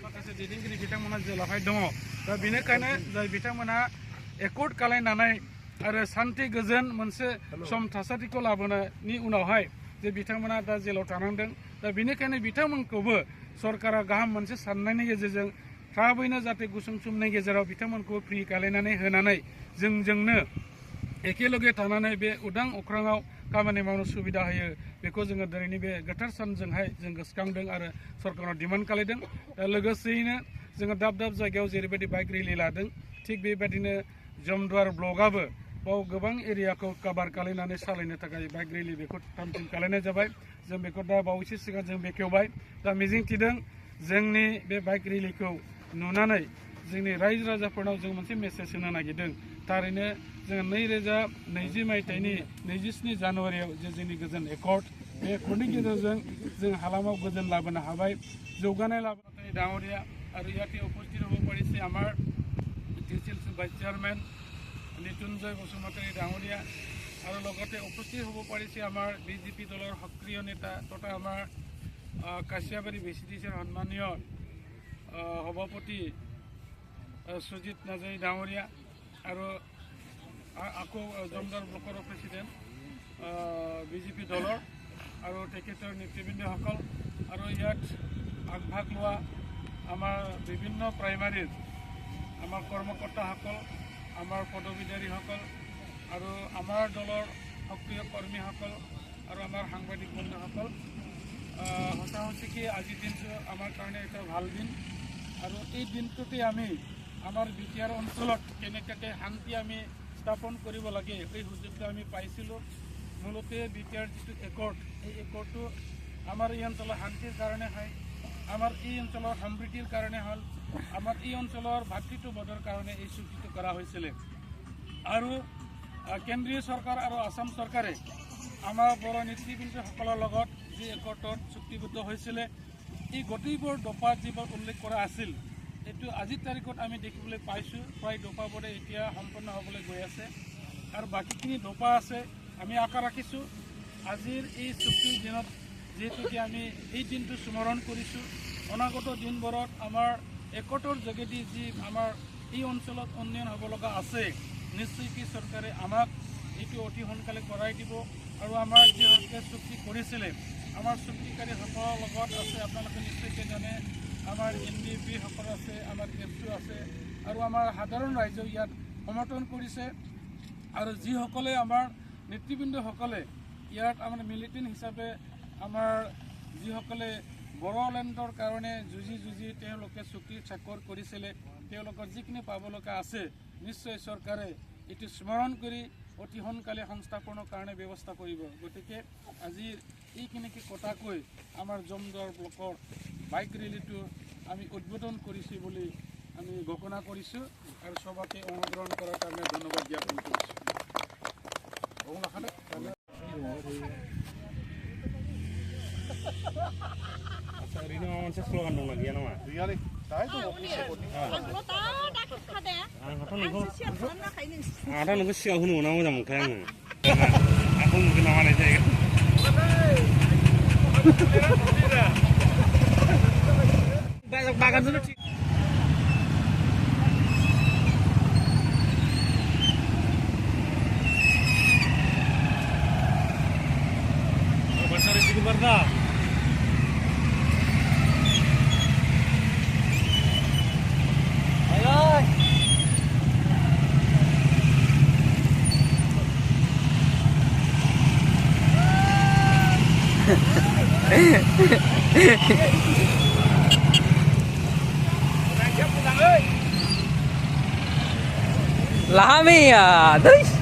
माखासे दैदेनगिरि बिथांमोना जेलावहाय दङ दा बेनिखायनो जाय बिथांमोना एकर्ड खालायनानै आरो सान्थि गोजोन मोनसे सम थासारिखौ लाबोनायनि उनावहाय जे बिथांमोना दा जेलाव थानांदों दा बेनिखायनो बिथांमोनखौबो सरकारा गाहाम मोनसे साननायनि गेजेरजों थाबैनो जाहाथे गुसुं समनि गेजेराव बिथांमोनखौ फ्रि खालायनानै होनानै जोंजोंनो एखेलगे थानानै बे उदां अख्राङाव खामानि मावनो सुबिदा होयो बेखौ जोङो दिनैनि बे गोथार सानजोंहाय जों गोसोखांदों आरो सरकारनाव डिमान्ड खालायदों दा लोगोसेयैनो जोङो दाब दाब जायगायाव जेरैबायदि बाइक रेलि लादों थिग बेबायदिनो जमदुवार ब्लकआबो बाव गोबां एरियाखौ कभार खालायनानै सालायनो थाखाय बाइक रेलि बेखौ थामथिम खालायनाय जाबाय जों बेखौ दा बावैसो सिगां जों बेखेवबाय दा मिजिंथिदों जोंनि बे बाइक रेलिखौ नुनानै जोंनि रायजो राजाफोरनाव जों मोनसे मेसेज होनो नागिरदों थारैनो जोङो 2020 मायथाइनि 27 जानुवारियाव जे जोंनि गोजोन एकर्ड बे एकर्डनि गेजेरजों जों हालामाव गोजोन लाबोनो हाबाय जौगानाय लाबोनाय डाঙरिया आरो ইয়াতে উপস্থিত হ'ব পাৰিছে আমাৰ টিচিএল ভাইচ চেয়াৰমেন নিতুঞ্জয় বসুমতাৰী ডাঙৰীয়া আৰু লগতে উপস্থিত হ'ব পাৰিছে আমাৰ বিজেপি দলৰ সক্ৰিয় নেতা তথা আমাৰ কাশিয়াবাৰী ভিচিডিচিৰ সন্মানীয় সভাপতি সুজিত নাৰ্জাৰী ডাঙৰীয়া আৰু আকৌ জমদুৱাৰ ব্লকৰ প্ৰেচিডেণ্ট বিজেপি দলৰ আৰু তেখেতৰ নেতৃবৃন্দসকল আৰু ইয়াত আগভাগ লোৱা আমাৰ বিভিন্ন প্ৰাইমাৰীৰ আমাৰ কৰ্মকৰ্তাসকল আমাৰ পদবীধাৰীসকল আৰু আমাৰ দলৰ সক্ৰিয় কৰ্মীসকল আৰু আমাৰ সাংবাদিক বন্ধুসকল সঁচা সঁচিকে আজিৰ দিনটো আমাৰ কাৰণে এটা ভাল দিন আৰু এই দিনটোতে আমি আমাৰ বিটিআৰ অঞ্চলত কেনেকৈ শান্তি আমি স্থাপন কৰিব লাগে এই সুযোগটো আমি পাইছিলোঁ মূলতে বিটিআৰ যিটো একৰ্ড এই একৰ্ডটো আমাৰ এই অঞ্চলৰ শান্তিৰ কাৰণে হয় আমাৰ এই অঞ্চলৰ সমৃদ্ধিৰ কাৰণে হ'ল আমাৰ এই অঞ্চলৰ ভাতৃত্ববোধৰ কাৰণে এই চুক্তিটো কৰা হৈছিলে আৰু কেন্দ্ৰীয় চৰকাৰ আৰু আসাম চৰকাৰে আমাৰ বড়ো নেতৃবৃন্দসকলৰ লগত যি একৰ্ডত চুক্তিবদ্ধ হৈছিলে এই গোটেইবোৰ দফা যিবোৰ উল্লেখ কৰা আছিল এইটো আজিৰ তাৰিখত আমি দেখিবলৈ পাইছোঁ প্ৰায় দফাবোৰে এতিয়া সম্পন্ন হ'বলৈ গৈ আছে আৰু বাকীখিনি দফা আছে আমি আশা ৰাখিছোঁ আজিৰ এই চুক্তিৰ দিনত যিহেতুকে আমি এই দিনটো স্মৰণ কৰিছোঁ অনাগত দিনবোৰত আমাৰ একৰ্ডৰ যোগেদি যি আমাৰ এই অঞ্চলত উন্নয়ন হ'ব লগা আছে নিশ্চয়কৈ চৰকাৰে আমাক এইটো অতি সোনকালে কৰাই দিব আৰু আমাৰ যিসকলে চুক্তি কৰিছিলে আমাৰ চুক্তিকাৰীসকলৰ লগত আছে আপোনালোকে নিশ্চয়কৈ জানে আমাৰ NDP-সকল আছে আমাৰ এফচু আছে আৰু আমাৰ সাধাৰণ ৰাইজেও ইয়াত সমৰ্থন কৰিছে আৰু যিসকলে আমাৰ নেতৃবৃন্দসকলে ইয়াত আমাৰ মিলিটেণ্ট হিচাপে আমাৰ যিসকলে বড়োলেণ্ডৰ কাৰণে যুঁজি তেওঁলোকে চুক্তি স্বাক্ষৰ কৰিছিলে তেওঁলোকৰ যিখিনি পাব লগা আছে নিশ্চয় চৰকাৰে এইটো স্মৰণ কৰি অতি সোনকালে সংস্থাপনৰ কাৰণে ব্যৱস্থা কৰিব গতিকে আজি এইখিনিকে কথাকৈ আমাৰ জমদুৱাৰ ব্লকৰ বাইক ৰেলীটো আমি উদ্বোধন কৰিছোঁ বুলি আমি ঘোষণা কৰিছোঁ আৰু সবাকে অংশগ্ৰহণ কৰাৰ কাৰণে ধন্যবাদ জ্ঞাপন কৰিছোঁ Ini mau ngecek slogan dong lagi ya nama? Iya nih, saya tuh mau ada nunggu siang hunu nama jam kan? Aku mungkin nama aja ya. Bagan dulu. Besar itu berda. Lami ya, terus.